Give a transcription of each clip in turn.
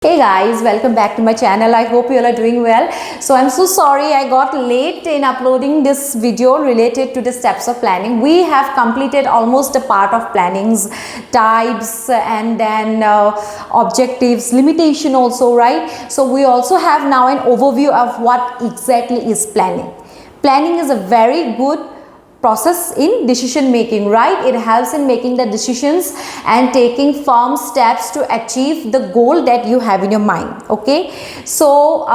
Hey guys, welcome back to my channel. I hope you all are doing well. So I'm so sorry I got late in uploading this video related to the steps of planning. We have completed almost a part of plannings, types and then objectives, limitation also, right? So we also have now an overview of what exactly is planning. Planning is a very good process in decision making, right? It helps in making the decisions and taking firm steps to achieve the goal that you have in your mind. Okay, so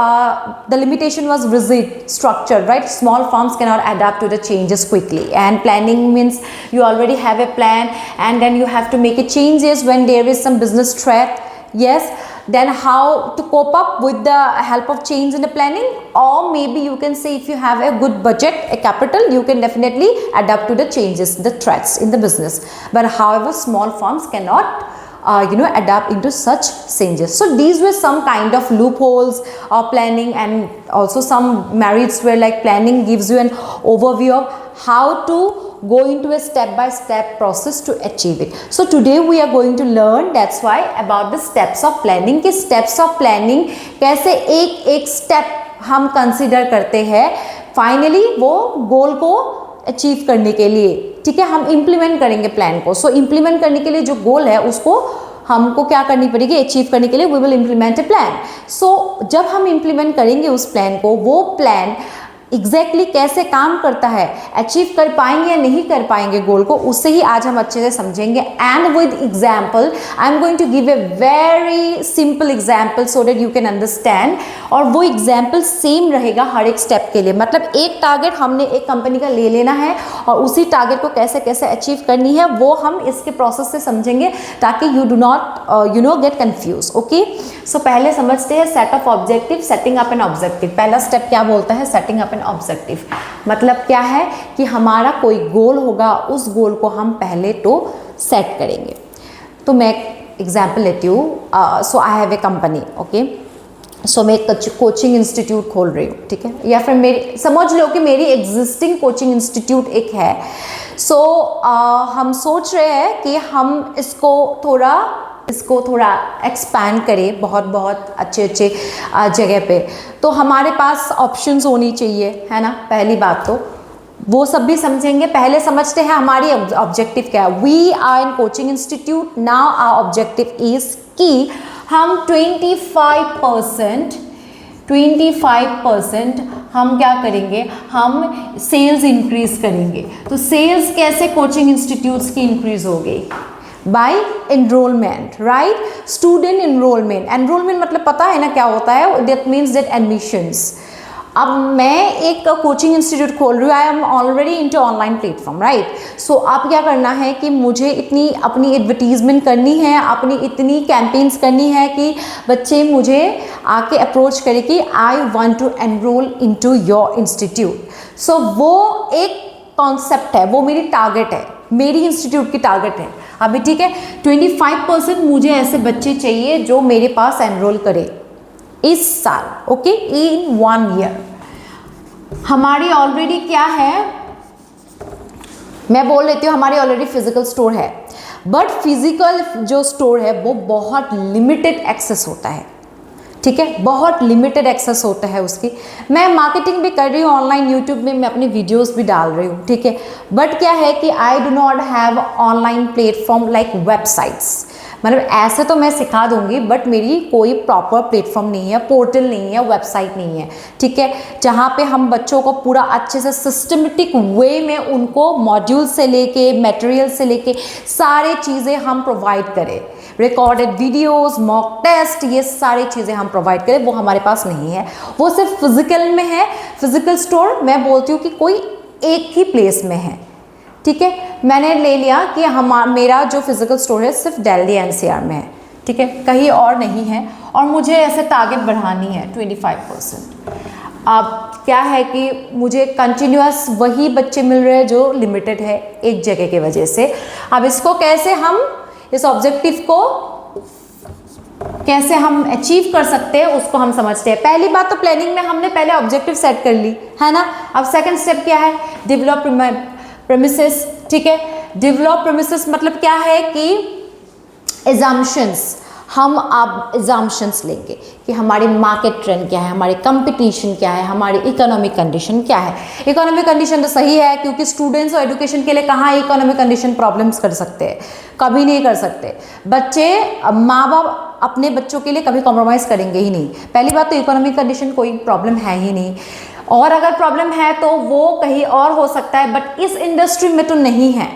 the limitation was rigid structure, right? Small firms cannot adapt to the changes quickly, and planning means you already have a plan and then you have to make a changes when there is some business threat. Yes, then how to cope up with the help of change in the planning, or maybe you can say if you have a good budget, a capital, you can definitely adapt to the changes, the threats in the business. But however, small firms cannot adapt into such changes. So these were some kind of loopholes of planning, and also some merits where like planning gives you an overview of how to go into a step-by-step process to achieve it. So today we are going to learn, that's why, about the steps of planning. कि steps of planning कैसे एक एक step हम consider करते हैं finally वो goal को achieve करने के लिए. ठीक है, हम implement करेंगे plan को. So implement करने के लिए जो goal है उसको हमको क्या करनी पड़ेगी, अचीव करने के लिए we will implement a plan. So जब हम implement करेंगे उस plan को, वो plan एग्जैक्टली कैसे काम करता है, अचीव कर पाएंगे या नहीं कर पाएंगे गोल को, उससे ही आज हम अच्छे से समझेंगे. And with example I am going to give a very simple example so that you can understand. और वो एग्जाम्पल सेम रहेगा हर एक स्टेप के लिए. मतलब एक टारगेट हमने एक कंपनी का ले लेना है और उसी टारगेट को कैसे कैसे अचीव करनी है वो हम इसके प्रोसेस से समझेंगे ताकि you do not get confuse. Okay, so पहले समझते हैं set of objective, setting up an objective. पहला स्टेप क्या बोलता है, सेटिंग अप एन ऑब्जेक्टिव. मतलब क्या है कि हमारा कोई गोल होगा, उस गोल को हम पहले तो सेट करेंगे. तो मैं एग्जाम्पल लेती हूँ. So I have a company. Okay, so मैं एक कोचिंग इंस्टीट्यूट खोल रही हूँ. ठीक है, या फिर मेरी समझ लो कि मेरी एग्जिस्टिंग कोचिंग इंस्टीट्यूट एक है. सो हम सोच रहे हैं कि हम इसको थोड़ा एक्सपैंड करें बहुत अच्छे जगह पे. तो हमारे पास ऑप्शंस होनी चाहिए, है ना. पहली बात तो वो सब भी समझेंगे. पहले समझते हैं हमारी ऑब्जेक्टिव क्या है. We are in coaching institute. Now our objective is कि हम 25% हम क्या करेंगे, हम सेल्स इंक्रीज करेंगे. तो सेल्स कैसे कोचिंग इंस्टीट्यूट्स की इंक्रीज हो गई, by enrolment, right. Student enrolment मतलब पता है ना क्या होता है, दैट मीन्स दैट एडमिशंस. अब मैं एक कोचिंग इंस्टीट्यूट खोल रही हूँ, I am already into online platform, right. So अब क्या करना है कि मुझे इतनी अपनी एडवर्टीजमेंट करनी है, अपनी इतनी कैंपेन्स करनी है कि बच्चे मुझे आके अप्रोच करें कि I want to enroll into your institute. So वो एक कॉन्सेप्ट है, वो मेरी टारगेट है, मेरी इंस्टीट्यूट की टारगेट है. अभी ठीक है, 25% मुझे ऐसे बच्चे चाहिए जो मेरे पास एनरोल करे इस साल. ओके, इन 1 ईयर. हमारी ऑलरेडी क्या है, मैं बोल लेती हूँ, हमारी ऑलरेडी फिजिकल स्टोर है. बट फिजिकल जो स्टोर है वो बहुत लिमिटेड एक्सेस होता है. ठीक है, बहुत लिमिटेड एक्सेस होता है उसकी. मैं मार्केटिंग भी कर रही हूँ ऑनलाइन, यूट्यूब में मैं अपनी वीडियोस भी डाल रही हूँ. ठीक है, बट क्या है कि I do not have online platform like websites. मतलब ऐसे तो मैं सिखा दूंगी बट मेरी कोई प्रॉपर प्लेटफॉर्म नहीं है, पोर्टल नहीं है, वेबसाइट नहीं है. ठीक है, जहाँ पे हम बच्चों को पूरा अच्छे से सिस्टमेटिक वे में उनको मॉड्यूल से लेके मटेरियल से लेके सारे चीज़ें हम प्रोवाइड करें. रिकॉर्डेड वीडियोस, मॉक टेस्ट, ये सारी चीज़ें हम प्रोवाइड करें, वो हमारे पास नहीं है. वो सिर्फ फिजिकल में है. फिजिकल स्टोर मैं बोलती हूँ कि कोई एक ही प्लेस में है. ठीक है, मैंने ले लिया कि मेरा जो फिजिकल स्टोर है सिर्फ दिल्ली एनसीआर में है. ठीक है, कहीं और नहीं है. और मुझे ऐसे टारगेट बढ़ानी है 25%. अब क्या है कि मुझे कंटिन्यूअस वही बच्चे मिल रहे हैं जो लिमिटेड है एक जगह की वजह से. अब इसको कैसे हम, इस ऑब्जेक्टिव को कैसे हम अचीव कर सकते हैं उसको हम समझते हैं. पहली बात तो प्लानिंग में हमने पहले ऑब्जेक्टिव सेट कर ली, है ना. अब सेकंड स्टेप क्या है, डेवलप प्रेमिसेस. ठीक है, डेवलप प्रेमिसेस मतलब क्या है कि assumptions, हम अब एग्जाम्पशंस लेंगे कि हमारी मार्केट ट्रेंड क्या है, हमारे कंपटीशन क्या है, हमारी इकोनॉमिक कंडीशन क्या है। इकोनॉमिक कंडीशन तो सही है, क्योंकि स्टूडेंट्स और एजुकेशन के लिए कहाँ इकोनॉमिक कंडीशन प्रॉब्लम्स कर सकते हैं, कभी नहीं कर सकते। बच्चे, माँ बाप अपने बच्चों के लिए कभी कॉम्प्रोमाइज़ करेंगे ही नहीं। पहली बात तो इकोनॉमिक कंडीशन कोई प्रॉब्लम है ही नहीं, और अगर प्रॉब्लम है तो वो कहीं और हो सकता है, बट इस इंडस्ट्री में तो नहीं है,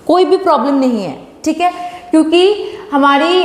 कोई भी प्रॉब्लम नहीं है, ठीक है। क्योंकि हमारी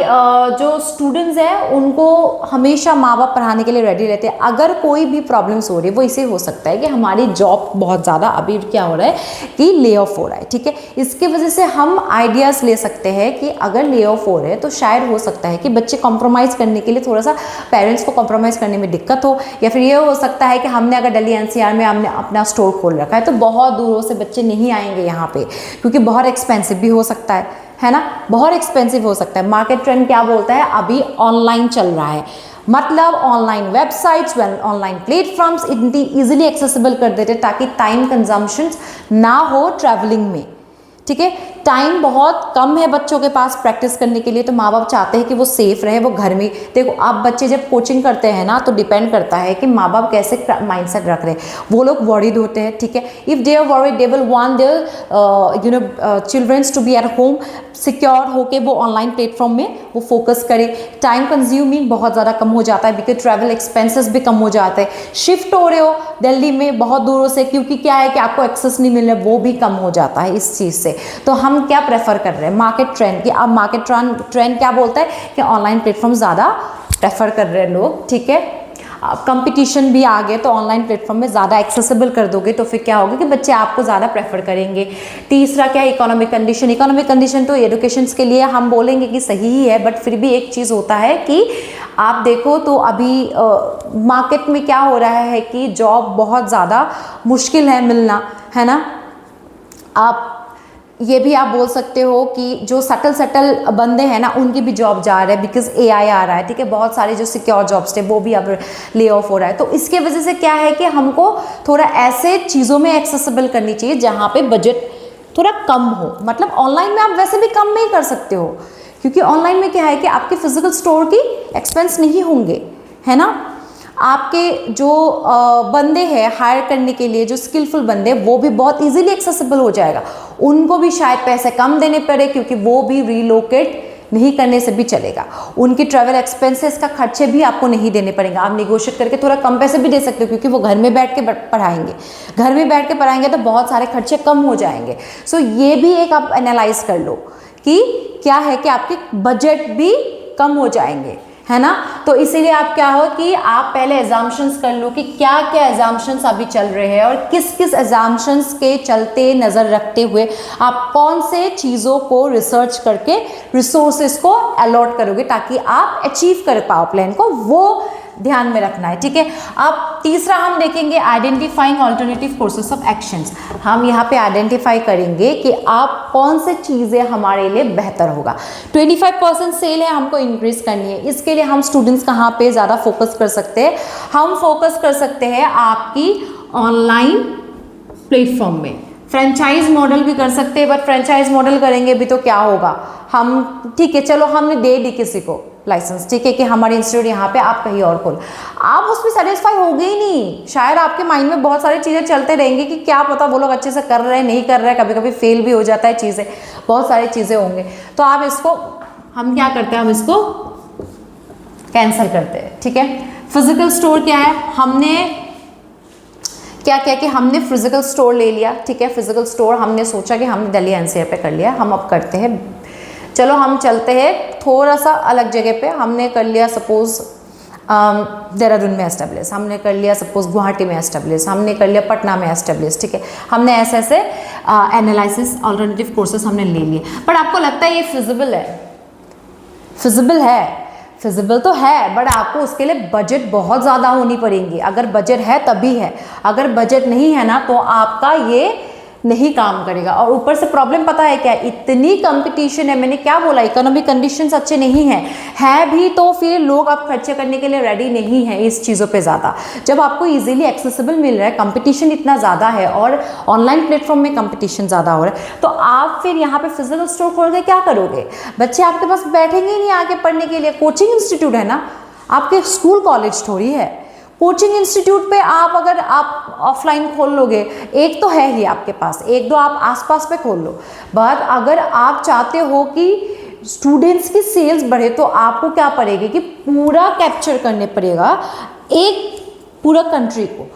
जो स्टूडेंट्स हैं उनको हमेशा माँ बाप पढ़ाने के लिए रेडी रहते हैं। अगर कोई भी प्रॉब्लम्स हो रही है वो इसे हो सकता है कि हमारी जॉब बहुत ज़्यादा अभी क्या हो रहा है कि ले ऑफ हो रहा है, ठीक है। इसकी वजह से हम आइडियाज़ ले सकते हैं कि अगर ले ऑफ हो रहे हैं तो शायद हो सकता है कि बच्चे कॉम्प्रोमाइज़ करने के लिए थोड़ा सा पेरेंट्स को कॉम्प्रोमाइज़ करने में दिक्कत हो, या फिर ये हो सकता है कि हमने अगर दिल्ली एनसीआर में हमने अपना स्टोर खोल रखा है तो बहुत दूरों से बच्चे नहीं आएंगे यहाँ पे, क्योंकि बहुत एक्सपेंसिव भी हो सकता है ना, बहुत एक्सपेंसिव हो सकता है। मार्केट ट्रेंड क्या बोलता है, अभी ऑनलाइन चल रहा है, मतलब ऑनलाइन वेबसाइट्स, ऑनलाइन प्लेटफॉर्म्स इतनी इजीली एक्सेसिबल कर देते ताकि टाइम कंजम्पशंस ना हो ट्रैवलिंग में, ठीक है। टाइम बहुत कम है बच्चों के पास प्रैक्टिस करने के लिए, तो माँ बाप चाहते हैं कि वो सेफ रहे, वो घर में। देखो आप बच्चे जब कोचिंग करते हैं ना तो डिपेंड करता है कि माँ बाप कैसे माइंडसेट रख रहे हैं। वो लोग वरीड होते हैं, ठीक है। If they are worried they will want their childrens to be at home, secure होके वो ऑनलाइन प्लेटफॉर्म में वो फोकस करे। टाइम कंज्यूमिंग बहुत ज़्यादा कम हो जाता है, बिकॉज ट्रैवल एक्सपेंसेस भी कम हो जाते हैं। शिफ्ट हो रहे हो दिल्ली में बहुत दूरों से, क्योंकि क्या है कि आपको एक्सेस नहीं मिल रहा, वो भी कम हो जाता है इस चीज़ से। तो हम क्या प्रेफर कर रहे हैं मार्केट ट्रेंड की। अब मार्केट ट्रेंड क्या बोलता है कि ऑनलाइन प्लेटफॉर्म ज़्यादा प्रेफर कर रहे हैं लोग, ठीक है। कंपटीशन भी आ गए तो ऑनलाइन प्लेटफॉर्म में ज़्यादा एक्सेसिबल कर दोगे तो फिर क्या होगा कि बच्चे आपको ज़्यादा प्रेफर करेंगे। तीसरा क्या है, इकोनॉमिक कंडीशन। इकोनॉमिक कंडीशन तो एजुकेशन के लिए हम बोलेंगे कि सही ही है, बट फिर भी एक चीज़ होता है कि आप देखो तो अभी मार्केट में क्या हो रहा है कि जॉब बहुत ज़्यादा मुश्किल है मिलना, है ना। आप ये भी आप बोल सकते हो कि जो सटल बंदे हैं ना उनकी भी जॉब जा रहे हैं, बिकॉज एआई आ रहा है, ठीक है। बहुत सारे जो सिक्योर जॉब्स थे वो भी अब ले ऑफ हो रहा है। तो इसके वजह से क्या है कि हमको थोड़ा ऐसे चीज़ों में एक्सेसिबल करनी चाहिए जहाँ पे बजट थोड़ा कम हो। मतलब ऑनलाइन में आप वैसे भी कम में ही कर सकते हो, क्योंकि ऑनलाइन में क्या है कि आपके फिजिकल स्टोर की एक्सपेंस नहीं होंगे, है ना। आपके जो बंदे हैं हायर करने के लिए, जो स्किलफुल बंदे, वो भी बहुत इजीली एक्सेसिबल हो जाएगा। उनको भी शायद पैसे कम देने पड़े, क्योंकि वो भी रीलोकेट नहीं करने से भी चलेगा। उनकी ट्रैवल एक्सपेंसेस का खर्चे भी आपको नहीं देने पड़ेंगे, आप निगोशिएट करके थोड़ा कम पैसे भी दे सकते हो, क्योंकि वो घर में बैठ के पढ़ाएंगे। घर में बैठ के पढ़ाएंगे तो बहुत सारे खर्चे कम हो जाएंगे। सो ये भी एक आप एनालाइज कर लो कि क्या है कि आपके बजट भी कम हो जाएंगे, है ना। तो इसीलिए आप क्या हो कि आप पहले एग्जाम्पशंस कर लो कि क्या क्या एग्जाम्पशंस अभी चल रहे हैं और किस किस एग्जाम्पशंस के चलते नज़र रखते हुए आप कौन से चीज़ों को रिसर्च करके रिसोर्सेज को अलॉट करोगे ताकि आप अचीव कर पाओ प्लान को, वो ध्यान में रखना है, ठीक है। अब तीसरा हम देखेंगे identifying alternative courses of actions. हम यहाँ पे आइडेंटिफाई करेंगे कि आप कौन से चीज़ें हमारे लिए बेहतर होगा। 25% सेल है, हमको इंक्रीज करनी है। इसके लिए हम स्टूडेंट्स कहाँ पे ज़्यादा फोकस कर सकते हैं, हम फोकस कर सकते हैं आपकी ऑनलाइन प्लेटफॉर्म में। फ्रेंचाइज मॉडल भी कर सकते हैं, बट फ्रेंचाइज मॉडल करेंगे भी तो क्या होगा, हम ठीक है चलो हमने दे दी किसी को लाइसेंस, ठीक है कि हमारे इंस्टीट्यूट यहाँ पे, आप कहीं और खोल, आप उसमें सेटिस्फाई होगे ही नहीं। शायद आपके माइंड में बहुत सारी चीज़ें चलते रहेंगी कि क्या पता वो लोग अच्छे से कर रहे हैं नहीं कर रहे हैं, कभी कभी फेल भी हो जाता है चीज़ें, बहुत सारी चीज़ें होंगे। तो आप इसको, हम क्या करते हैं, हम इसको कैंसिल करते हैं, ठीक है। फिजिकल स्टोर क्या है, हमने क्या किया कि हमने फिजिकल स्टोर ले लिया, ठीक है। फिजिकल स्टोर हमने सोचा कि हमने दिल्ली एनसीआर पे कर लिया, हम अब करते हैं, चलो हम चलते हैं थोड़ा सा अलग जगह पे। हमने कर लिया सपोज देहरादून में एस्टेब्लिश, हमने कर लिया सपोज गुवाहाटी में एस्टेब्लिश, हमने कर लिया पटना में एस्टेब्लिश, ठीक है। हमने ऐसे ऐसे एनालिसिस ऑल्टरनेटिव कोर्सेज हमने ले लिए। बट आपको लगता है ये फिजिबल है? फिजिबल है, फिजिबल तो है, बट आपको उसके लिए बजट बहुत ज़्यादा होनी पड़ेगी। अगर बजट है तभी है, अगर बजट नहीं है ना तो आपका ये नहीं काम करेगा। और ऊपर से प्रॉब्लम पता है क्या, इतनी कंपटीशन है, मैंने क्या बोला, इकोनॉमिक कंडीशंस अच्छे नहीं हैं, है भी तो फिर लोग अब खर्चे करने के लिए रेडी नहीं है इस चीज़ों पे ज़्यादा। जब आपको इजीली एक्सेसिबल मिल रहा है, कंपटीशन इतना ज़्यादा है और ऑनलाइन प्लेटफॉर्म में कंपटीशन ज़्यादा हो रहा है, तो आप फिर यहाँ पे फिजिकल स्टोर खोल के क्या करोगे? बच्चे आपके पास बैठेंगे ही नहीं आके पढ़ने के लिए। कोचिंग इंस्टीट्यूट है ना, आपके स्कूल कॉलेज थोड़ी है। कोचिंग इंस्टीट्यूट पे आप अगर आप ऑफलाइन खोल लोगे, एक तो है ही आपके पास, एक दो आप आसपास पे खोल लो, बट अगर आप चाहते हो कि स्टूडेंट्स की सेल्स बढ़े तो आपको क्या पड़ेगी कि पूरा कैप्चर करने पड़ेगा एक पूरा कंट्री को।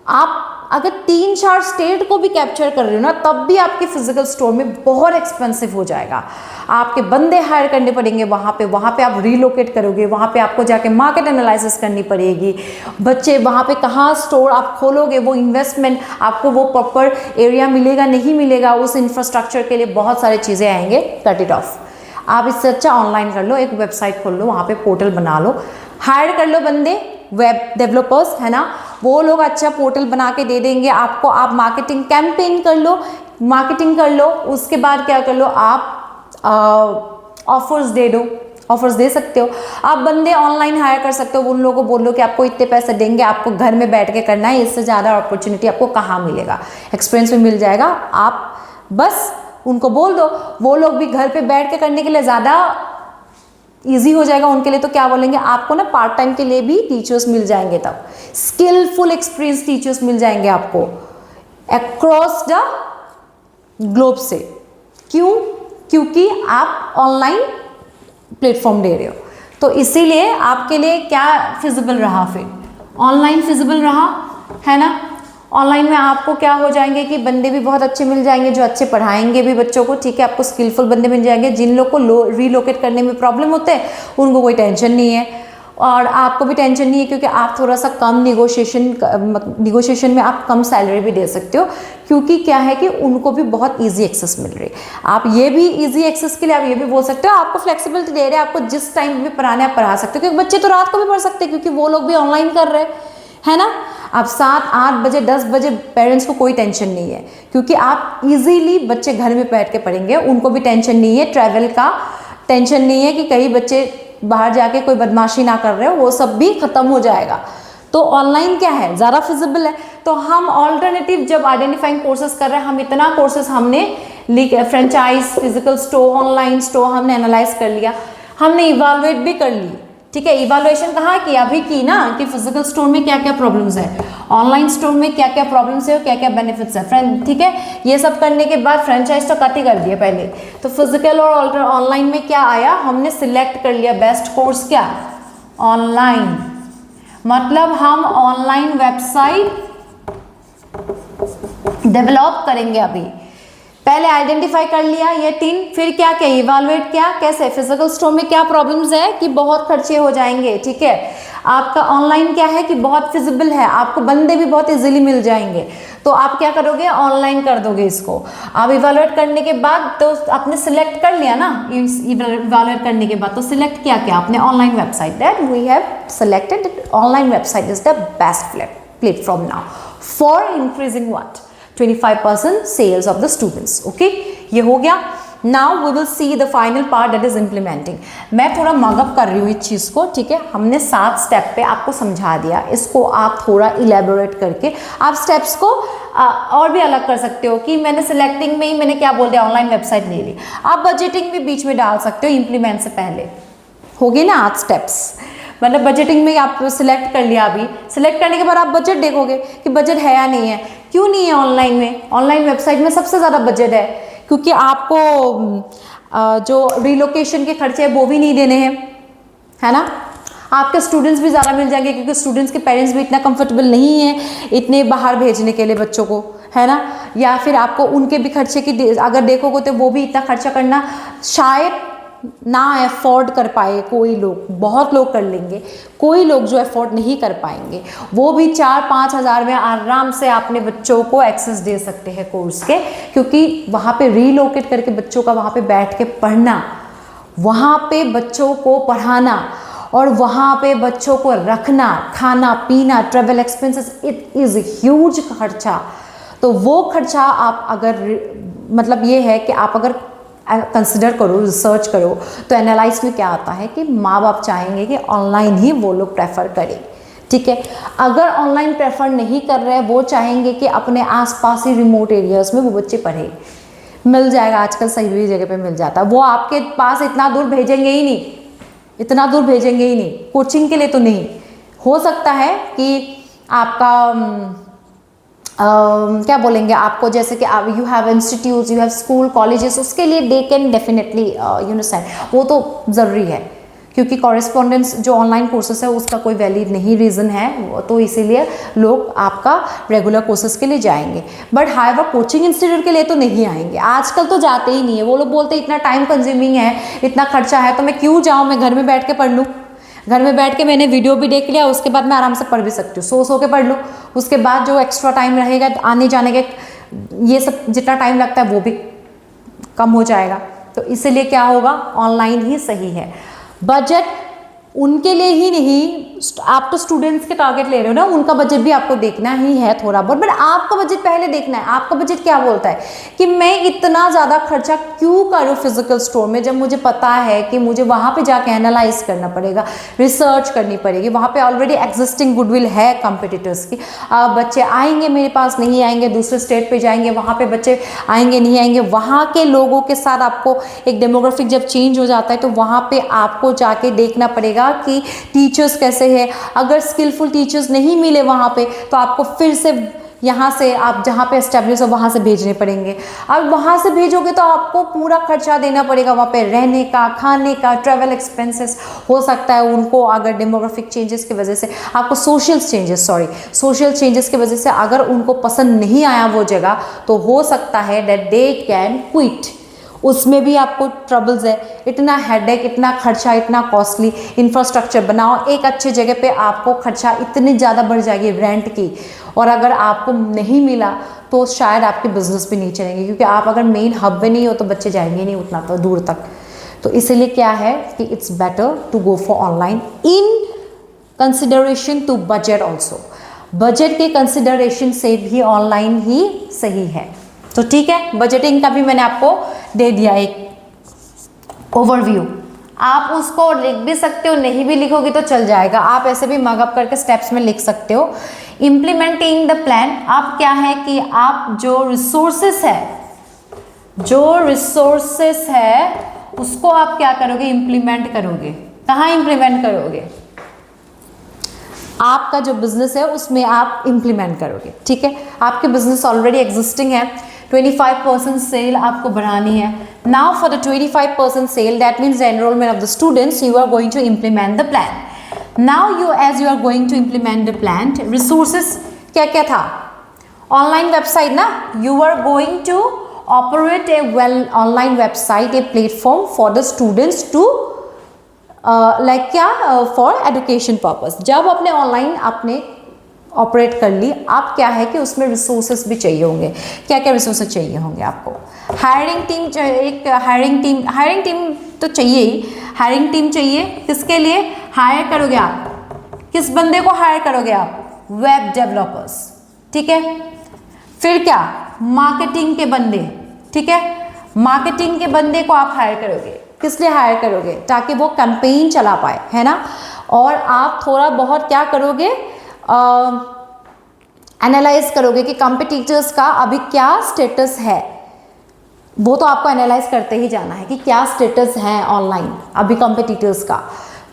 आप अगर 3-4 स्टेट को भी कैप्चर कर रहे हो ना, तब भी आपके फिजिकल स्टोर में बहुत एक्सपेंसिव हो जाएगा। आपके बंदे हायर करने पड़ेंगे वहाँ पे आप रीलोकेट करोगे, वहाँ पे आपको जाके मार्केट एनालिसिस करनी पड़ेगी, बच्चे वहाँ पे कहाँ स्टोर आप खोलोगे, वो इन्वेस्टमेंट आपको वो प्रॉपर एरिया मिलेगा नहीं मिलेगा, उस इंफ्रास्ट्रक्चर के लिए बहुत सारी चीज़ें आएंगे। Cut it of. आप इससे अच्छा ऑनलाइन कर लो, एक वेबसाइट खोल लो, वहाँ पे पोर्टल बना लो, हायर कर लो बंदे, वेब डेवलपर्स है ना, वो लोग अच्छा पोर्टल बना के दे देंगे आपको। आप मार्केटिंग कैंपेन कर लो, मार्केटिंग कर लो, उसके बाद क्या कर लो, आप ऑफर्स दे दो, ऑफर्स दे सकते हो। आप बंदे ऑनलाइन हायर कर सकते हो, उन लोगों को बोलो कि आपको इतने पैसे देंगे, आपको घर में बैठ के करना है, इससे ज़्यादा अपॉर्चुनिटी आपको कहाँ मिलेगा, एक्सपीरियंस में मिल जाएगा। आप बस उनको बोल दो, वो लोग भी घर पे बैठ के करने के लिए ज़्यादा ईजी हो जाएगा उनके लिए। तो क्या बोलेंगे, आपको ना पार्ट टाइम के लिए भी टीचर्स मिल जाएंगे, तब स्किलफुल एक्सपीरियंस टीचर्स मिल जाएंगे आपको अक्रॉस द ग्लोब से। क्यों? क्योंकि आप ऑनलाइन प्लेटफॉर्म दे रहे हो। तो इसीलिए आपके लिए क्या फिजिबल रहा, फिर ऑनलाइन फिजिबल रहा, है ना। ऑनलाइन में आपको क्या हो जाएंगे कि बंदे भी बहुत अच्छे मिल जाएंगे जो अच्छे पढ़ाएंगे भी बच्चों को, ठीक है। आपको स्किलफुल बंदे मिल जाएंगे, जिन लोग को रीलोकेट करने में प्रॉब्लम होते हैं उनको कोई टेंशन नहीं है, और आपको भी टेंशन नहीं है, क्योंकि आप थोड़ा सा कम निगोशिएशन में आप कम सैलरी भी दे सकते हो, क्योंकि क्या है कि उनको भी बहुत इजी एक्सेस मिल रही है। आप ये भी इजी एक्सेस के लिए आप ये भी बोल सकते हो, आपको फ्लेक्सिबिलिटी दे रहे हैं, आपको जिस टाइम भी पढ़ाना है आप पढ़ा सकते हो, क्योंकि बच्चे तो रात को भी पढ़ सकते हैं, क्योंकि वो लोग भी ऑनलाइन कर रहे हैं ना। आप 7-8 बजे 10 बजे पेरेंट्स को कोई टेंशन नहीं है, क्योंकि आप इजीली बच्चे घर में बैठ के पढ़ेंगे, उनको भी टेंशन नहीं है, ट्रैवल का टेंशन नहीं है कि कहीं बच्चे बाहर जाके कोई बदमाशी ना कर रहे हो, वो सब भी खत्म हो जाएगा। तो ऑनलाइन क्या है, ज़्यादा फिजिबल है। तो हम ऑल्टरनेटिव जब आइडेंटिफाइंग कोर्सेज कर रहे हैं, हम इतना कोर्सेज हमने franchise, physical store, online store हमने एनालाइज कर लिया, हमने इवालुएट भी कर ली, ठीक है। इवालुएशन कहाँ की, अभी की ना, कि फिजिकल स्टोर में क्या क्या प्रॉब्लम्स है, ऑनलाइन स्टोर में क्या क्या प्रॉब्लम्स है और क्या क्या बेनिफिट्स है, फ्रेंड, ठीक है। ये सब करने के बाद फ्रेंचाइज तो कट ही कर दिया पहले, तो फिजिकल और ऑनलाइन में क्या आया, हमने सिलेक्ट कर लिया बेस्ट कोर्स, क्या, ऑनलाइन। मतलब हम ऑनलाइन वेबसाइट डेवलप करेंगे अभी। पहले आइडेंटिफाई कर लिया ये 3, फिर क्या क्या इवैल्यूएट किया, कैसे फिजिकल स्टोर में क्या प्रॉब्लम्स है कि बहुत खर्चे हो जाएंगे, ठीक है। आपका ऑनलाइन क्या है कि बहुत फिजिबल है, आपको बंदे भी बहुत इजीली मिल जाएंगे, तो आप क्या करोगे, ऑनलाइन कर दोगे इसको। आप इवैल्यूएट करने के बाद तो आपने सिलेक्ट कर लिया ना, इवैल्यूएट करने के बाद तो सिलेक्ट किया क्या आपने, online website, that we have selected online website is the best platform now for increasing what 25% sales of the students. Okay, ये हो गया। Now we will see the final part, that is implementing. मैं थोड़ा mug up कर रही हूँ इस चीज़ को, ठीक है। हमने 7 स्टेप पे आपको समझा दिया, इसको आप थोड़ा इलेबोरेट करके आप स्टेप्स को और भी अलग कर सकते हो, कि मैंने सिलेक्टिंग में ही मैंने क्या बोल दिया, ऑनलाइन वेबसाइट ले ली। आप बजटिंग भी बीच में डाल सकते हो, इम्प्लीमेंट से पहले। हो गए ना 8 स्टेप्स, मतलब बजटिंग में आप सिलेक्ट कर लिया, अभी सिलेक्ट करने के बाद आप बजट देखोगे कि बजट है या नहीं है। क्यों नहीं है ऑनलाइन में, ऑनलाइन वेबसाइट में सबसे ज़्यादा बजट है, क्योंकि आपको जो रिलोकेशन के खर्चे हैं वो भी नहीं देने हैं, है ना। आपके स्टूडेंट्स भी ज़्यादा मिल जाएंगे, क्योंकि स्टूडेंट्स के पेरेंट्स भी इतना कंफर्टेबल नहीं है इतने बाहर भेजने के लिए बच्चों को, है ना। या फिर आपको उनके भी खर्चे की अगर देखोगे तो वो भी इतना खर्चा करना शायद ना अफोर्ड कर पाए, कोई लोग, बहुत लोग कर लेंगे, कोई लोग जो अफोर्ड नहीं कर पाएंगे वो भी 4-5 हज़ार में आराम से अपने बच्चों को एक्सेस दे सकते हैं कोर्स के, क्योंकि वहाँ पे रीलोकेट करके बच्चों का वहाँ पे बैठ के पढ़ना, वहाँ पे बच्चों को पढ़ाना और वहाँ पे बच्चों को रखना, खाना पीना, travel expenses, it is huge खर्चा। तो वो खर्चा आप अगर मतलब ये है कि आप अगर कंसिडर करो, रिसर्च करो, तो एनालाइज में क्या आता है कि माँ बाप चाहेंगे कि ऑनलाइन ही वो लोग प्रेफर करें, ठीक है। अगर ऑनलाइन प्रेफर नहीं कर रहे हैं, वो चाहेंगे कि अपने आसपास ही रिमोट एरियाज़ में वो बच्चे पढ़े, मिल जाएगा, आजकल सही भी जगह पे मिल जाता है, वो आपके पास इतना दूर भेजेंगे ही नहीं, इतना दूर भेजेंगे ही नहीं, कोचिंग के लिए तो नहीं। हो सकता है कि आपका क्या बोलेंगे, आपको जैसे कि you have institute, you have school, colleges, उसके लिए they can definitely you know send, वो तो ज़रूरी है, क्योंकि कॉरेस्पॉन्डेंस जो ऑनलाइन कोर्सेस है उसका कोई वैलिड नहीं रीज़न है, तो इसीलिए लोग आपका रेगुलर कोर्सेज के लिए जाएंगे। बट हाईवर कोचिंग इंस्टीट्यूट के लिए तो नहीं आएंगे, आजकल तो जाते ही नहीं है। वो लोग बोलते हैं इतना टाइम कंज्यूमिंग है, इतना खर्चा है, तो मैं क्यों जाऊँ, मैं घर में बैठ के पढ़ लूँ। घर में बैठ के मैंने वीडियो भी देख लिया, उसके बाद मैं आराम से पढ़ भी सकती हूँ, सो के पढ़ लूँ। उसके बाद जो एक्स्ट्रा टाइम रहेगा आने जाने के, ये सब जितना टाइम लगता है वो भी कम हो जाएगा। तो इसीलिए क्या होगा, ऑनलाइन ही सही है। बजट उनके लिए ही नहीं, आप तो स्टूडेंट्स के टारगेट ले रहे हो ना, उनका बजट भी आपको देखना ही है थोड़ा बहुत, बट आपका बजट पहले देखना है। आपका बजट क्या बोलता है कि मैं इतना ज़्यादा खर्चा क्यों करूँ फिजिकल स्टोर में, जब मुझे पता है कि मुझे वहाँ पे जाके एनालाइज करना पड़ेगा, रिसर्च करनी पड़ेगी, वहाँ पे ऑलरेडी एग्जिस्टिंग गुडविल है कंपिटिटर्स की। बच्चे आएंगे मेरे पास, नहीं आएंगे, दूसरे स्टेट पे जाएंगे, वहाँ पे बच्चे आएंगे नहीं आएंगे, वहाँ के लोगों के साथ आपको एक डेमोग्राफिक जब चेंज हो जाता है तो वहाँ पे आपको जाके देखना पड़ेगा कि टीचर्स कैसे हैं। अगर स्किलफुल टीचर्स नहीं मिले वहाँ पे, तो आपको फिर से यहाँ से आप जहाँ पे एस्टेब्लिश हो वहाँ से भेजने पड़ेंगे। अब वहाँ से भेजोगे तो आपको पूरा खर्चा देना पड़ेगा, वहाँ पे रहने का, खाने का, ट्रैवल एक्सपेंसेस। हो सकता है उनको अगर डेमोग्राफिक चेंजेस की वजह से, आपको सोशल चेंजेस की वजह से अगर उनको पसंद नहीं आया वो जगह, तो हो सकता है दैट दे कैन क्विट। उसमें भी आपको ट्रबल्स है, इतना हेडेक, इतना खर्चा, इतना कॉस्टली इंफ्रास्ट्रक्चर बनाओ, एक अच्छी जगह पे आपको खर्चा इतनी ज़्यादा बढ़ जाएगी रेंट की, और अगर आपको नहीं मिला तो शायद आपके बिजनेस भी नहीं चलेंगे, क्योंकि आप अगर मेन हब में नहीं हो तो बच्चे जाएंगे नहीं उतना तो दूर तक। तो इसलिए क्या है कि it's better to go for online in consideration to budget also. Budget के कंसिडरेशन से भी ऑनलाइन ही सही है। तो ठीक है, बजटिंग का भी मैंने आपको दे दिया एक ओवरव्यू। आप उसको लिख भी सकते हो, नहीं भी लिखोगे तो चल जाएगा, आप ऐसे भी मगअप करके स्टेप्स में लिख सकते हो। इम्प्लीमेंटिंग द प्लान, आप क्या है कि आप जो रिसोर्सेस है उसको आप क्या करोगे, इम्प्लीमेंट करोगे। कहाँ इम्प्लीमेंट करोगे, आपका जो बिजनेस है उसमें आप इम्प्लीमेंट करोगे, ठीक है। आपके बिजनेस ऑलरेडी एग्जिस्टिंग है, 25% सेल आपको बढ़ानी है। Now for the 25% sale, that means the enrolment of the students, you are going to implement the plan. Now as you are going to implement the plan, resources क्या क्या था, online website ना, you are going to operate a well online website, a platform for the students to like क्या for education purpose. जब अपने online आपने operate कर ली, आप क्या है कि उसमें रिसोर्सेस भी चाहिए होंगे। क्या क्या रिसोर्सेस चाहिए होंगे आपको, हायरिंग टीम तो चाहिए ही। हायरिंग टीम चाहिए, किसके लिए हायर करोगे आप, किस बंदे को हायर करोगे आप, वेब डेवलपर्स, ठीक है। फिर क्या, मार्केटिंग के बंदे, ठीक है, मार्केटिंग के बंदे को आप हायर करोगे। किस लिए हायर करोगे, ताकि वो कैंपेन चला पाए, है ना। और आप थोड़ा बहुत क्या करोगे, एनालाइज करोगे कि कॉम्पिटिटर्स का अभी क्या स्टेटस है। वो तो आपको एनालाइज करते ही जाना है कि क्या स्टेटस है ऑनलाइन अभी कॉम्पिटिटर्स का,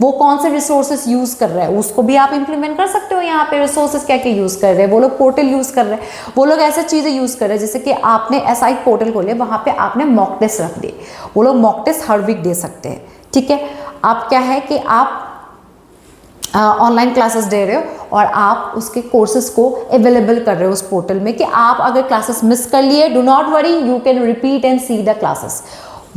वो कौन से रिसोर्सेस यूज़ कर रहे हैं, उसको भी आप इंप्लीमेंट कर सकते हो। यहाँ पे रिसोर्सेस क्या क्या यूज़ कर रहे हैं, वो लोग पोर्टल यूज़ कर रहे हैं, वो लोग ऐसे चीज़ें यूज़ कर रहे हैं जैसे कि आपने ऐसा एक पोर्टल खोले, वहाँ पे आपने मॉक टेस्ट रख दिए, वो लोग मॉक टेस्ट हर वीक दे सकते हैं, ठीक है। आप क्या है कि आप ऑनलाइन क्लासेस दे रहे हो और आप उसके कोर्सेज को अवेलेबल कर रहे हो उस पोर्टल में, कि आप अगर क्लासेस मिस कर लिए, do not worry, you can repeat and see the classes,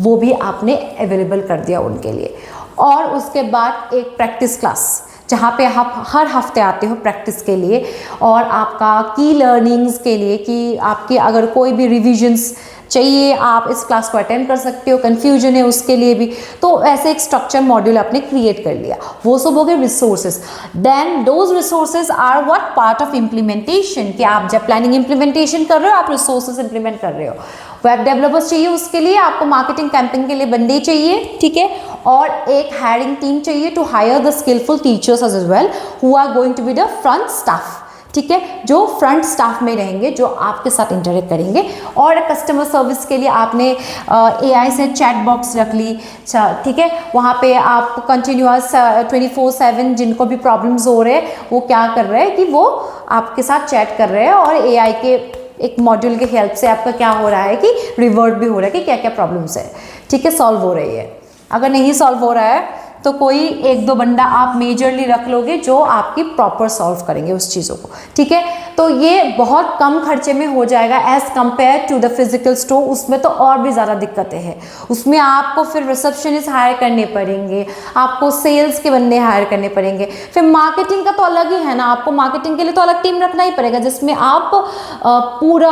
वो भी आपने अवेलेबल कर दिया उनके लिए। और उसके बाद एक प्रैक्टिस क्लास, जहाँ पे आप हर हफ्ते आते हो प्रैक्टिस के लिए और आपका की लर्निंग्स के लिए कि आपकी अगर कोई भी रिविजन्स चाहिए आप इस क्लास को अटेंड कर सकते हो, कन्फ्यूजन है उसके लिए भी, तो ऐसे एक स्ट्रक्चर मॉड्यूल आपने क्रिएट कर लिया। वो सब हो गए resources. Then those resources are what part of implementation, कि आप जब प्लानिंग इम्प्लीमेंटेशन कर रहे हो आप रिसोर्सेज इंप्लीमेंट कर रहे हो। वेब डेवलपर्स चाहिए, उसके लिए आपको मार्केटिंग कैंपेन के लिए बंदे चाहिए, ठीक है, और एक हायरिंग टीम चाहिए to hire the skilful teachers as well who are going to be the front staff, ठीक है, जो फ्रंट स्टाफ में रहेंगे, जो आपके साथ इंटरेक्ट करेंगे। और कस्टमर सर्विस के लिए आपने AI से चैट बॉक्स रख ली, ठीक है, वहाँ पे आप कंटिन्यूअस 24/7 जिनको भी प्रॉब्लम्स हो रहे हैं वो क्या कर रहे हैं कि वो आपके साथ चैट कर रहे हैं और AI के एक मॉड्यूल के हेल्प से आपका क्या हो रहा है कि रिवर्ट भी हो रहा है कि क्या क्या प्रॉब्लम्स है, ठीक है, सॉल्व हो रही है। अगर नहीं सॉल्व हो रहा है तो कोई एक दो बंदा आप मेजरली रख लोगे जो आपकी प्रॉपर सॉल्व करेंगे उस चीज़ों को, ठीक है। तो ये बहुत कम खर्चे में हो जाएगा as compare to the physical store. उसमें तो और भी ज़्यादा दिक्कतें हैं, उसमें आपको फिर रिसेप्शनिस्ट हायर करने पड़ेंगे, आपको सेल्स के बंदे हायर करने पड़ेंगे, फिर मार्केटिंग का तो अलग ही है ना, आपको मार्केटिंग के लिए तो अलग टीम रखना ही पड़ेगा जिसमें आप पूरा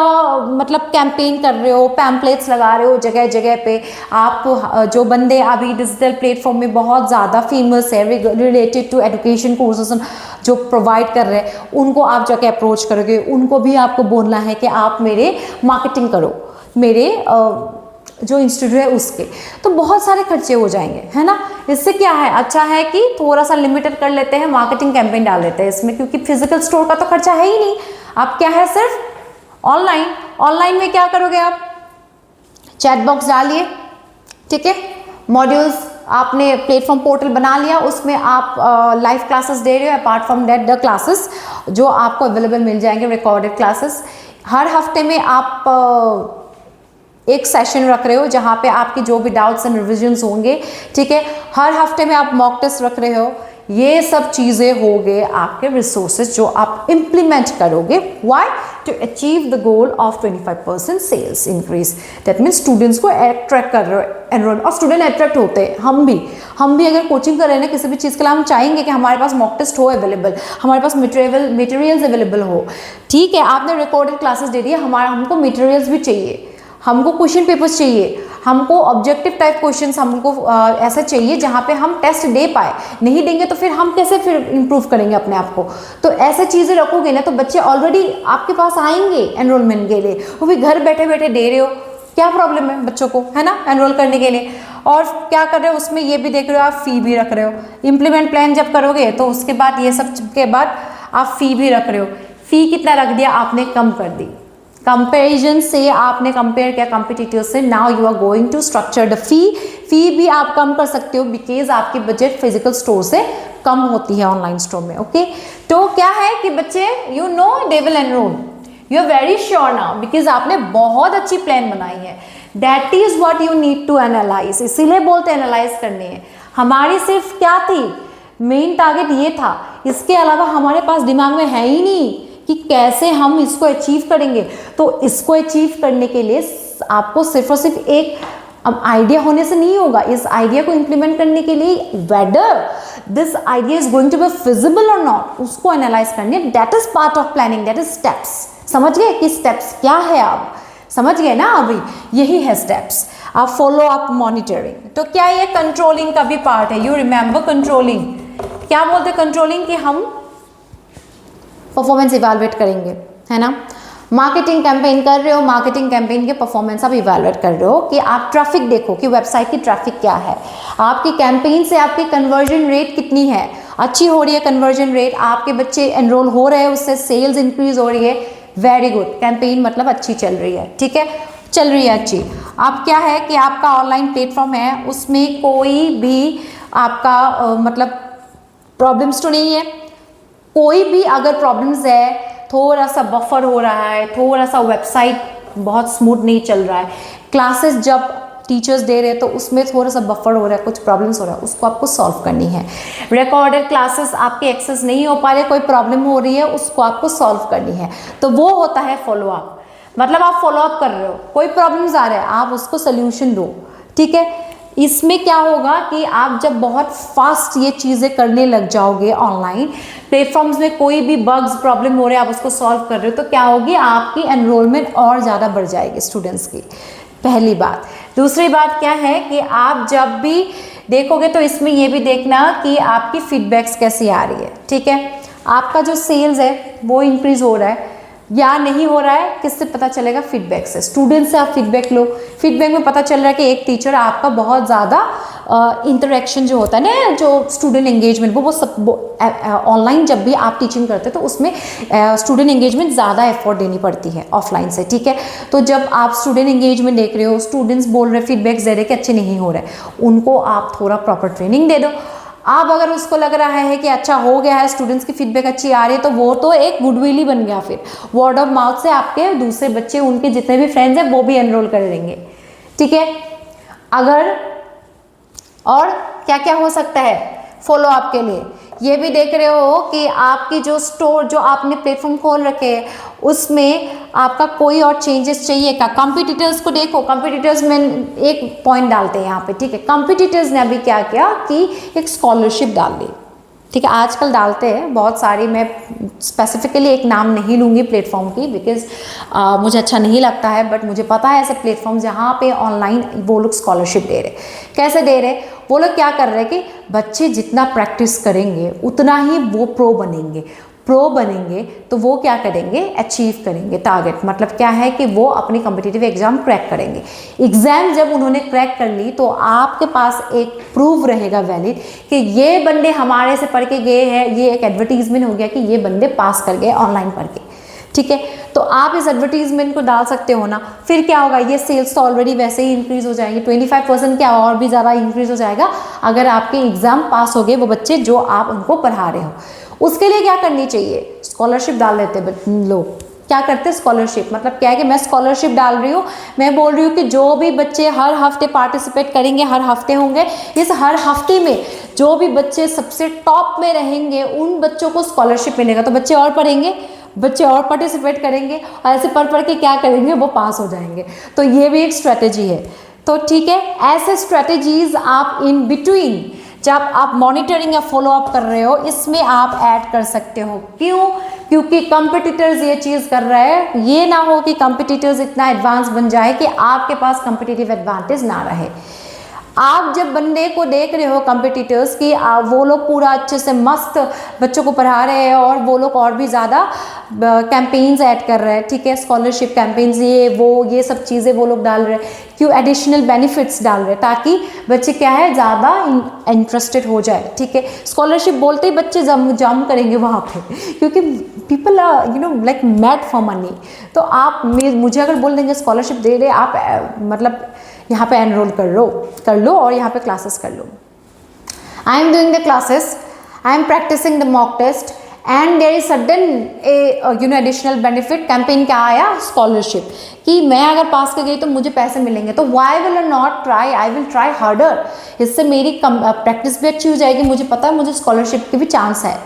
मतलब कैंपेन कर रहे हो, पैम्पलेट्स लगा रहे हो जगह जगह पे। आप जो बंदे अभी डिजिटल प्लेटफॉर्म में बहुत ज़्यादा फेमस है रिलेटेड टू एजुकेशन कोर्सेज जो प्रोवाइड कर रहे हैं, उनको आप जाके अप्रोच करोगे, उनको भी आपको बोलना है कि आप मेरे मार्केटिंग करो, मेरे जो इंस्टीट्यूट है उसके। तो बहुत सारे खर्चे हो जाएंगे, है ना। इससे क्या है, अच्छा है कि थोड़ा सा लिमिटेड कर लेते हैं, मार्केटिंग कैंपेन डाल लेते हैं इसमें, क्योंकि फिजिकल स्टोर का तो खर्चा है ही नहीं। आप क्या है, सिर्फ ऑनलाइन में क्या करोगे आप, चैट बॉक्स डालिए, ठीक है, मॉड्यूल्स आपने प्लेटफॉर्म पोर्टल बना लिया, उसमें आप लाइव क्लासेस दे रहे हो, apart from that the classes जो आपको अवेलेबल मिल जाएंगे, रिकॉर्डेड क्लासेस। हर हफ्ते में आप एक सेशन रख रहे हो जहाँ पे आपकी जो भी डाउट्स एंड रिविजन्स होंगे, ठीक है, हर हफ्ते में आप मॉक टेस्ट रख रहे हो। ये सब चीज़ें हो गए आपके रिसोर्सेज जो आप इम्प्लीमेंट करोगे। Why? To achieve the goal of 25% sales increase. That means students को अट्रैक्ट कर रहे हो, एनरोल, और स्टूडेंट अट्रैक्ट होते हैं। हम भी अगर कोचिंग कर रहे हैं ना किसी भी चीज़ के लिए, हम चाहेंगे कि हमारे पास मॉक टेस्ट हो अवेलेबल, हमारे पास मटेरियल्स अवेलेबल हो, ठीक है। आपने रिकॉर्डेड क्लासेस दे दी, हमको मटेरियल्स भी चाहिए, हमको क्वेश्चन पेपर्स चाहिए, हमको ऑब्जेक्टिव टाइप क्वेश्चंस हमको ऐसा चाहिए जहाँ पे हम टेस्ट दे पाए। नहीं देंगे तो फिर हम कैसे फिर इम्प्रूव करेंगे अपने आप को। तो ऐसे चीज़ें रखोगे ना तो बच्चे ऑलरेडी आपके पास आएंगे एनरोलमेंट के लिए, वो भी घर बैठे बैठे दे रहे हो, क्या प्रॉब्लम है बच्चों को, है ना, एनरोल करने के लिए। और क्या कर रहे हो उसमें, ये भी देख रहे हो आप, फ़ी भी रख रहे हो। इम्प्लीमेंट प्लान जब करोगे तो उसके बाद ये सब के बाद आप फ़ी भी रख रहे हो। फ़ी कितना रख दिया आपने, कम कर दी। कंपेरिजन से आपने कंपेयर किया कॉम्पिटिटिव से, now you are going to structure the fee भी आप कम कर सकते हो बिकॉज आपकी बजट फिजिकल स्टोर से कम होती है ऑनलाइन स्टोर में, ओके। तो क्या है कि बच्चे you know they will enrol, you are very sure now because आपने बहुत अच्छी प्लान बनाई है। That is what you need to analyse, इसीलिए बोलते एनालाइज करने हैं। हमारी सिर्फ क्या थी, मेन टारगेट ये था, इसके अलावा हमारे पास दिमाग में है ही नहीं कि कैसे हम इसको अचीव करेंगे। तो इसको अचीव करने के लिए आपको सिर्फ और सिर्फ एक आइडिया होने से नहीं होगा, इस आइडिया को इंप्लीमेंट करने के लिए whether this idea is going to be feasible और नॉट, उसको एनालाइज करने, that is part of planning, that is steps. समझ गए कि स्टेप्स क्या है, आप समझ गए ना, अभी यही है स्टेप्स। आप फॉलो अप मॉनिटरिंग, तो क्या ये कंट्रोलिंग का भी पार्ट है। यू रिमेंबर कंट्रोलिंग, क्या बोलते हैं कंट्रोलिंग, कि हम परफॉर्मेंस इवैल्यूएट करेंगे, है ना। मार्केटिंग कैंपेन कर रहे हो, मार्केटिंग कैंपेन के परफॉर्मेंस आप इवैल्यूएट कर रहे हो कि आप ट्रैफिक देखो कि वेबसाइट की ट्रैफिक क्या है, आपकी कैंपेन से आपकी कन्वर्जन रेट कितनी है, अच्छी हो रही है कन्वर्जन रेट, आपके बच्चे एनरोल हो रहे हैं, उससे सेल्स इंक्रीज हो रही है, वेरी गुड, कैंपेन मतलब अच्छी चल रही है, ठीक है, चल रही है अच्छी। अब क्या है कि आपका ऑनलाइन प्लेटफॉर्म है, उसमें कोई भी आपका मतलब प्रॉब्लम्स तो नहीं है। कोई भी अगर प्रॉब्लम्स है, थोड़ा सा बफर हो रहा है, थोड़ा सा वेबसाइट बहुत स्मूथ नहीं चल रहा है, क्लासेस जब टीचर्स दे रहे हैं तो उसमें थोड़ा सा बफर हो रहा है, कुछ प्रॉब्लम्स हो रहा है, उसको आपको सॉल्व करनी है। रिकॉर्डेड क्लासेस आपके एक्सेस नहीं हो पा रहे, कोई प्रॉब्लम हो रही है, उसको आपको सॉल्व करनी है, तो वो होता है फॉलो अप। मतलब आप फॉलो अप कर रहे हो, कोई प्रॉब्लम्स आ रहे हैं, आप उसको सोल्यूशन दो, ठीक है। इसमें क्या होगा कि आप जब बहुत फास्ट ये चीज़ें करने लग जाओगे, ऑनलाइन प्लेटफॉर्म्स में कोई भी बग्स प्रॉब्लम हो रहे हैं आप उसको सॉल्व कर रहे हो, तो क्या होगी, आपकी एनरोलमेंट और ज़्यादा बढ़ जाएगी स्टूडेंट्स की, पहली बात। दूसरी बात क्या है कि आप जब भी देखोगे तो इसमें ये भी देखना कि आपकी फीडबैक्स कैसी आ रही है, ठीक है। आपका जो सेल्स है वो इंक्रीज हो रहा है या नहीं हो रहा है, किससे पता चलेगा, फीडबैक से। स्टूडेंट से आप फीडबैक लो, फीडबैक में पता चल रहा है कि एक टीचर आपका बहुत ज़्यादा इंटरेक्शन जो होता है ना, जो स्टूडेंट एंगेजमेंट वो सब ऑनलाइन जब भी आप टीचिंग करते हो तो उसमें स्टूडेंट एंगेजमेंट ज़्यादा एफर्ट देनी पड़ती है ऑफलाइन से, ठीक है। तो जब आप स्टूडेंट एंगेजमेंट देख रहे हो, स्टूडेंट्स बोल रहे फीडबैक्स दे रहे कि अच्छे नहीं हो रहे, उनको आप थोड़ा प्रॉपर ट्रेनिंग दे दो। आप अगर उसको लग रहा है कि अच्छा हो गया है, स्टूडेंट्स की फीडबैक अच्छी आ रही है, तो वो तो एक गुडविल ही बन गया, फिर वर्ड ऑफ माउथ से आपके दूसरे बच्चे, उनके जितने भी फ्रेंड्स हैं वो भी एनरोल कर देंगे, ठीक है। अगर और क्या क्या हो सकता है फॉलो अप के लिए, ये भी देख रहे हो कि आपकी जो स्टोर, जो आपने प्लेटफॉर्म खोल रखे हैं, उसमें आपका कोई और चेंजेस चाहिए क्या। कंपटीटर्स को देखो, कंपटीटर्स में एक पॉइंट डालते हैं यहाँ पे, ठीक है। कंपटीटर्स ने अभी क्या किया कि एक स्कॉलरशिप डाल दी, ठीक है। आजकल डालते हैं बहुत सारी, मैं स्पेसिफिकली एक नाम नहीं लूँगी प्लेटफॉर्म की, बिकॉज मुझे अच्छा नहीं लगता है, बट मुझे पता है ऐसे प्लेटफॉर्म जहाँ पे ऑनलाइन वो लोग स्कॉलरशिप दे रहे। कैसे दे रहे, वो लोग क्या कर रहे हैं कि बच्चे जितना प्रैक्टिस करेंगे उतना ही वो प्रो बनेंगे, प्रो बनेंगे तो वो क्या करेंगे, अचीव करेंगे टारगेट। मतलब क्या है कि वो अपनी कॉम्पिटिटिव एग्जाम क्रैक करेंगे। एग्जाम जब उन्होंने क्रैक कर ली तो आपके पास एक प्रूफ रहेगा वैलिड कि ये बंदे हमारे से पढ़ के गए हैं, ये एक एडवर्टीजमेंट हो गया कि ये बंदे पास कर गए ऑनलाइन पढ़ के, ठीक है। तो आप इस एडवर्टीजमेंट को डाल सकते हो ना, फिर क्या होगा, ये सेल्स तो ऑलरेडी वैसे ही इंक्रीज हो जाएंगे, 25% क्या और भी ज़्यादा इंक्रीज हो जाएगा अगर आपके एग्जाम पास हो गए वो बच्चे जो आप उनको पढ़ा रहे हो। उसके लिए क्या करनी चाहिए, स्कॉलरशिप डाल देते लोग। क्या करते हैं स्कॉलरशिप, मतलब क्या है कि मैं स्कॉलरशिप डाल रही हूँ, मैं बोल रही हूँ कि जो भी बच्चे हर हफ्ते पार्टिसिपेट करेंगे, हर हफ्ते होंगे, इस हर हफ्ते में जो भी बच्चे सबसे टॉप में रहेंगे उन बच्चों को स्कॉलरशिप मिलेगा। तो बच्चे और पढ़ेंगे, बच्चे और पार्टिसिपेट करेंगे और ऐसे पढ़ के क्या करेंगे, वो पास हो जाएंगे। तो ये भी एक स्ट्रेटेजी है। तो ठीक है, ऐसे स्ट्रेटेजीज आप इन बिटवीन जब आप मॉनिटरिंग या फॉलो अप कर रहे हो, इसमें आप ऐड कर सकते हो। क्यों, क्योंकि कंपटीटर्स ये चीज़ कर रहे हैं, ये ना हो कि कंपटीटर्स इतना एडवांस बन जाए कि आपके पास कंपटीटिव एडवांटेज ना रहे। आप जब बंदे को देख रहे हो कंपटीटर्स की, वो लोग पूरा अच्छे से मस्त बच्चों को पढ़ा रहे हैं और वो लोग और भी ज़्यादा कैंपेन्स ऐड कर रहे हैं, ठीक है। स्कॉलरशिप कैंपेन्स, ये सब चीज़ें वो लोग डाल रहे हैं, क्यों, एडिशनल बेनिफिट्स डाल रहे हैं ताकि बच्चे क्या है ज़्यादा इंटरेस्टेड हो जाए, ठीक है। स्कॉलरशिप बोलते ही बच्चे जम करेंगे वहाँ पे, क्योंकि people are like mad for money. तो आप मुझे अगर बोल देंगे स्कॉलरशिप दे रहे, आप मतलब यहाँ पे एनरोल कर लो और यहाँ पे क्लासेस कर लो। I am doing the classes, I am practising the mock test and there is sudden additional benefit. Campaign क्या आया, स्कॉलरशिप, कि मैं अगर पास कर गई तो मुझे पैसे मिलेंगे, तो why will I not try, I will try harder. इससे मेरी प्रैक्टिस भी अच्छी हो जाएगी, मुझे पता है मुझे स्कॉलरशिप की भी चांस है।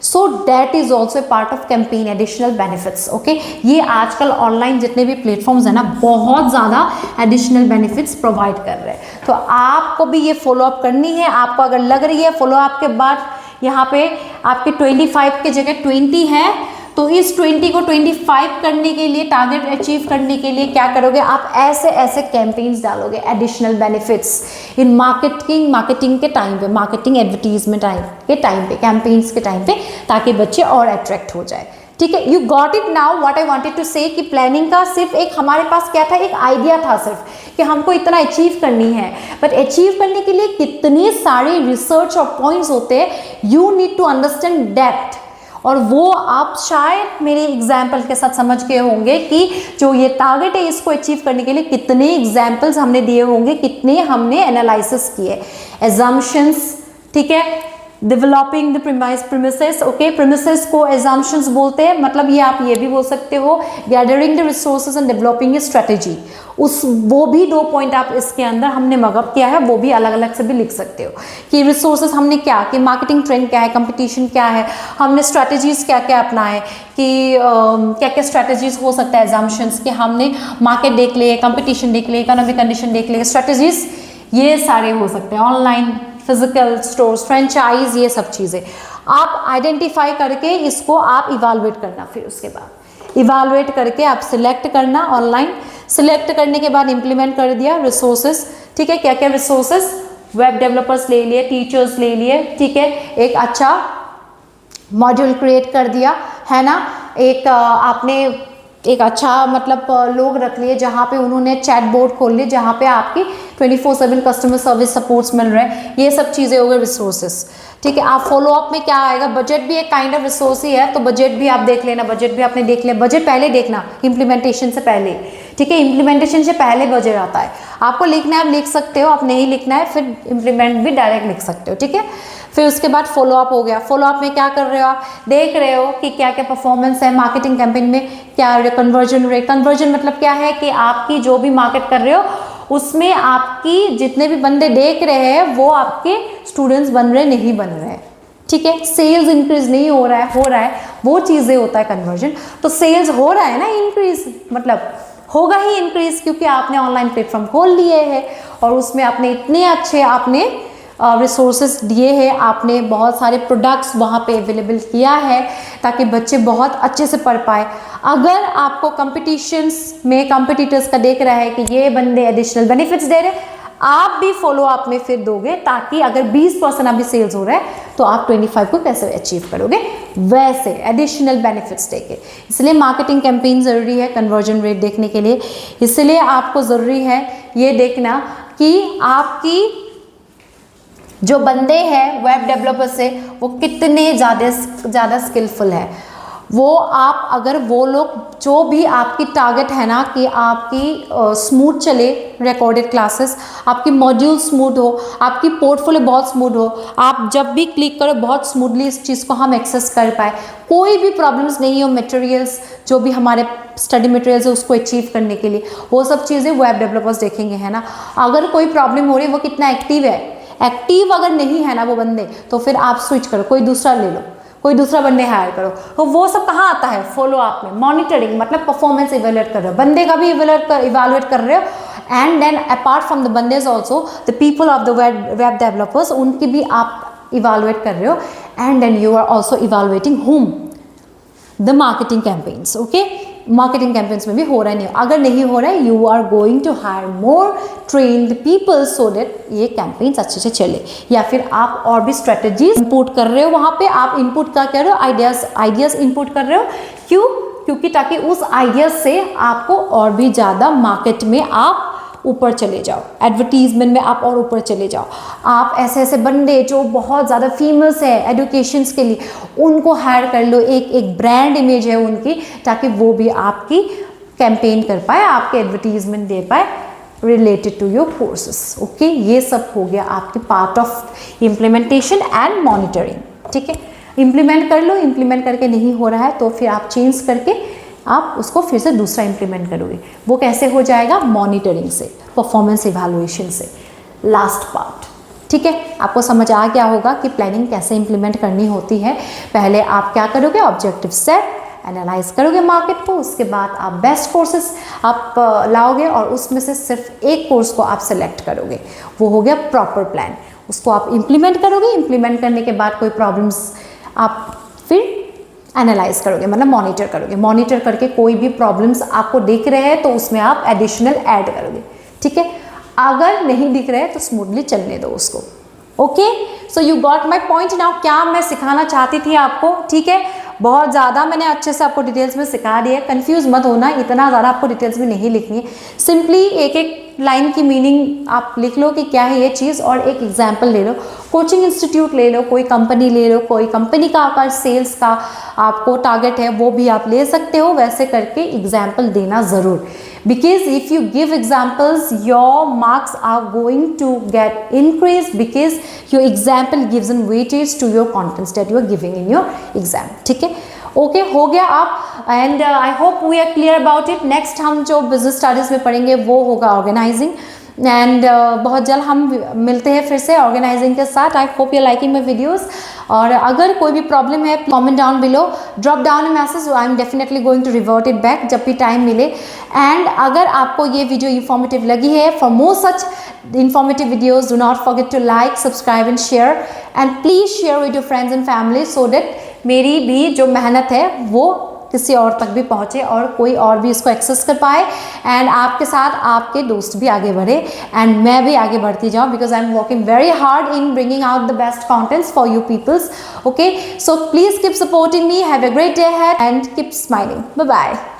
So that is also a part of campaign, additional benefits, okay. ये आजकल ऑनलाइन जितने भी प्लेटफॉर्म्स हैं ना, बहुत ज़्यादा एडिशनल बेनिफिट्स प्रोवाइड कर रहे हैं। तो आपको भी ये फॉलो अप करनी है। आपको अगर लग रही है फॉलो अप के बाद यहाँ पे आपके 25 की जगह 20 है, तो इस 20 को 25 करने के लिए, टारगेट अचीव करने के लिए क्या करोगे, आप ऐसे ऐसे कैंपेन्स डालोगे, एडिशनल बेनिफिट्स इन मार्केटिंग के टाइम पे, मार्केटिंग एडवर्टीजमेंट के टाइम पे, कैंपेन्स के टाइम पे, ताकि बच्चे और अट्रैक्ट हो जाए, ठीक है। You got it now what I wanted to say, कि प्लानिंग का सिर्फ एक हमारे पास क्या था, एक आइडिया था सिर्फ कि हमको इतना अचीव करनी है, बट अचीव करने के लिए कितने सारे रिसर्च और पॉइंट्स होते हैं, you need to understand that. और वो आप शायद मेरे एग्जाम्पल के साथ समझ गए होंगे कि जो ये टारगेट है इसको अचीव करने के लिए कितने एग्जाम्पल्स हमने दिए होंगे, कितने हमने एनालिसिस किए, एजम्पशंस, ठीक है, developing the premises, okay. Premises को एजम्पशंस बोलते हैं, मतलब ये आप ये भी बोल सकते हो, gathering the resources and developing a strategy. वो भी 2 पॉइंट आप इसके अंदर हमने मगअप किया है, वो भी अलग अलग से भी लिख सकते हो कि रिसोर्सेज हमने क्या, कि मार्केटिंग ट्रेंड क्या है, कंपटीशन क्या है, हमने स्ट्रैटेजीज क्या क्या अपनाए, कि क्या क्या स्ट्रैटेजीज हो सकता है एजम्पशंस, कि हमने मार्केट देख लिए, कंपटीशन देख लिए, इकोनॉमिक कंडीशन देख लिए, स्ट्रैटेजीज ये सारे हो सकते हैं, ऑनलाइन, फिजिकल स्टोर्स, फ्रेंचाइज, ये सब चीज़ें आप आइडेंटिफाई करके इसको आप इवालुएट करना। फिर उसके बाद इवालुएट करके आप सिलेक्ट करना ऑनलाइन। सिलेक्ट करने के बाद इम्प्लीमेंट कर दिया रिसोर्सेज, ठीक है, क्या क्या रिसोर्सेज, वेब डेवलपर्स ले लिए, टीचर्स ले लिए, ठीक है, एक अच्छा मॉड्यूल क्रिएट कर दिया है ना, एक आपने एक अच्छा मतलब लोग रख लिए जहाँ पे उन्होंने चैट बोर्ड खोल लिए जहाँ पे आपकी 24/7 कस्टमर सर्विस सपोर्ट्स मिल रहे हैं, ये सब चीज़ें हो गई रिसोर्सेज, ठीक है। आप फॉलो अप में क्या आएगा, बजट भी एक काइंड ऑफ रिसोर्स ही है, तो बजट भी आप देख लेना, बजट भी आपने देख लिया, बजट पहले देखना इम्प्लीमेंटेशन से पहले, ठीक है, इम्प्लीमेंटेशन से पहले बजट आता है, आपको लिखना है आप लिख सकते हो, आप नहीं लिखना है फिर इम्प्लीमेंट भी डायरेक्ट लिख सकते हो, ठीक है। फिर उसके बाद फॉलो अप हो गया, फॉलो अप में क्या कर रहे हो आप, देख रहे हो कि क्या क्या परफॉर्मेंस है मार्केटिंग कैंपेन में, क्या कन्वर्जन रेट, कन्वर्जन मतलब क्या है कि आपकी जो भी मार्केट कर रहे हो उसमें आपकी जितने भी बंदे देख रहे हैं वो आपके स्टूडेंट्स बन रहे नहीं बन रहे हैं, ठीक है, सेल्स इंक्रीज नहीं हो रहा है, वो चीज़ें होता है कन्वर्जन। तो सेल्स हो रहा है ना इंक्रीज, मतलब होगा ही इंक्रीज क्योंकि आपने ऑनलाइन प्लेटफॉर्म खोल लिए हैं और उसमें आपने इतने अच्छे आपने रिसोर्सेज दिए हैं, आपने बहुत सारे प्रोडक्ट्स वहाँ पे अवेलेबल किया है ताकि बच्चे बहुत अच्छे से पढ़ पाए। अगर आपको कंपटीशंस में कंपटीटर्स का देख रहा है कि ये बंदे एडिशनल बेनिफिट्स दे रहे हैं, आप भी फॉलो अप में फिर दोगे ताकि अगर 20% अभी सेल्स हो रहा है तो आप 25 को कैसे अचीव करोगे, वैसे एडिशनल बेनिफिट्स देके। इसलिए मार्केटिंग कैंपेन ज़रूरी है कन्वर्जन रेट देखने के लिए, इसलिए आपको ज़रूरी है ये देखना कि आपकी जो बंदे हैं वेब डेवलपर से वो कितने ज़्यादा स्किलफुल है, वो आप अगर वो लोग जो भी आपकी टारगेट है ना कि आपकी स्मूथ चले रिकॉर्डेड क्लासेस, आपकी मॉड्यूल स्मूथ हो, आपकी पोर्टफोलियो बहुत स्मूथ हो, आप जब भी क्लिक करो बहुत स्मूथली इस चीज़ को हम एक्सेस कर पाए, कोई भी प्रॉब्लम्स नहीं हो, मटेरियल्स जो भी हमारे स्टडी मटेरियल्स है उसको अचीव करने के लिए, वो सब चीज़ें वेब डेवलपर्स देखेंगे, है ना। अगर कोई प्रॉब्लम हो रही है वो कितना एक्टिव है, एक्टिव अगर नहीं है ना वो बंदे, तो फिर आप स्विच करो, कोई दूसरा ले लो, कोई दूसरा बंदे हायर करो। तो वो सब कहाँ आता है, फॉलो अप में, मॉनिटरिंग मतलब परफॉर्मेंस इवेलुएट कर रहे हो, बंदे का भी इवेलुएट कर रहे हो, and then apart from the bandages also the people of the web developers, उनकी भी आप इवेलुएट कर रहे हो, and then you are also evaluating home the marketing campaigns, okay. Marketing campaigns में भी हो रहा है नहीं, अगर नहीं हो रहा है you are going to hire more trained people so that ये कैंपेन्स अच्छे से चले, या फिर आप और भी स्ट्रेटजीज इनपुट कर रहे हो, वहाँ पे आप इनपुट क्या कर रहे हो, आइडियाज इनपुट कर रहे हो, क्यों, क्योंकि ताकि उस आइडियाज से आपको और भी ज़्यादा मार्केट में आप ऊपर चले जाओ, एडवर्टीजमेंट में आप और ऊपर चले जाओ, आप ऐसे ऐसे बंदे जो बहुत ज़्यादा फेमस है एडुकेशंस के लिए उनको हायर कर लो, एक ब्रांड इमेज है उनकी, ताकि वो भी आपकी कैंपेन कर पाए, आपके एडवर्टीजमेंट दे पाए related to your courses, okay. ये सब हो गया आपके part of implementation and monitoring, ठीक है। इम्प्लीमेंट कर लो, इम्प्लीमेंट करके नहीं हो रहा है तो फिर आप चेंज करके आप उसको फिर से दूसरा इम्प्लीमेंट करोगे, वो कैसे हो जाएगा, मॉनिटरिंग से, परफॉर्मेंस इवैल्यूएशन से, लास्ट पार्ट, ठीक है। आपको समझ आ गया होगा कि प्लानिंग कैसे इम्प्लीमेंट करनी होती है। पहले आप क्या करोगे, ऑब्जेक्टिव सेट, एनालाइज करोगे मार्केट को, उसके बाद आप बेस्ट कोर्सेस आप लाओगे और उसमें से सिर्फ एक कोर्स को आप सेलेक्ट करोगे, वो हो गया प्रॉपर प्लान, उसको आप इम्प्लीमेंट करोगे। इम्प्लीमेंट करने के बाद कोई प्रॉब्लम्स आप फिर एनालाइज करोगे, मतलब मॉनिटर करोगे, मॉनिटर करके कोई भी प्रॉब्लम्स आपको दिख रहे हैं तो उसमें आप एडिशनल ऐड करोगे, ठीक है। अगर नहीं दिख रहे तो स्मूथली चलने दो उसको, okay. So you got my point now, क्या मैं सिखाना चाहती थी आपको, ठीक है। बहुत ज़्यादा मैंने अच्छे से आपको डिटेल्स में सिखा दिया, कंफ्यूज मत होना, इतना ज़्यादा आपको डिटेल्स में नहीं लिखनी है, सिंपली एक एक लाइन की मीनिंग आप लिख लो कि क्या है ये चीज़ और एक एग्जाम्पल ले लो, कोचिंग इंस्टीट्यूट ले लो, कोई कंपनी ले लो, कोई कंपनी का अगर सेल्स का आपको टारगेट है वो भी आप ले सकते हो, वैसे करके एग्जाम्पल देना ज़रूर, because if you give examples your marks are going to get increased because your example gives an weightage to your contents that you are giving in your exam, ठीक है। ओके हो गया आप, and I hope we are clear about it. Next हम जो business studies में पढ़ेंगे वो होगा ऑर्गेनाइजिंग, एंड बहुत जल्द हम मिलते हैं फिर से ऑर्गेनाइजिंग के साथ। I hope you liking my videos. और अगर कोई भी प्रॉब्लम है comment down below, drop down a message, I am definitely going to revert it back जब भी टाइम मिले। एंड अगर आपको ये वीडियो इंफॉर्मेटिव लगी है, for more such informative videos, do not forget to like, subscribe and share, and please share with your friends and family so that मेरी भी जो मेहनत है वो किसी और तक भी पहुँचे और कोई और भी इसको एक्सेस कर पाए, एंड आपके साथ आपके दोस्त भी आगे बढ़े एंड मैं भी आगे बढ़ती जाऊँ, because I am working very hard in bringing out the best contents for you peoples. Okay, so please keep supporting me. Have a great day ahead and keep smiling. Bye bye.